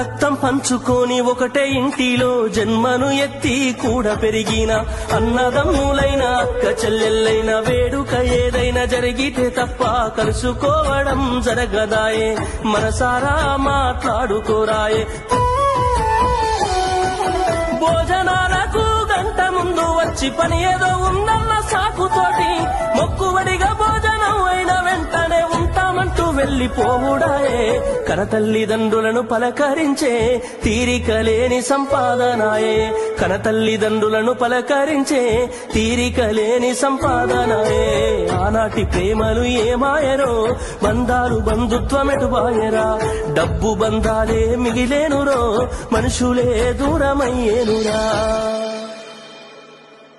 రక్తం పంచుకొని ఒకటే ఇంటిలో జన్మను ఎత్తి కూడా పెరిగిన అన్నదమ్ములైన అక్క చెల్లెళ్ళైన వేడుక ఏదైనా జరిగితే తప్ప కలుసుకోవడం జరగదాయే మనసారా మాట్లాడుకోరాయే భోజనాలకు గంట ముందు వచ్చి పని ఏదో ఉందన్న సాకుతోటి మొక్కుబడిగా భోజనం అయిన వెంటనే ఉంటామంటూ వెళ్లిపోవుడాయే కనతల్లిదండ్రులను పలకరించే తీరిక లేని సంపాదనాయే కనతల్లిదండ్రులను పలకరించే తీరిక లేని సంపాదనాయే ఆనాటి ప్రేమలు ఏమాయరో బంధాలు బంధుత్వమెటుబాయరా డబ్బు బంధాలే మిగిలేనురో మనుషులే దూరమయ్యేనురా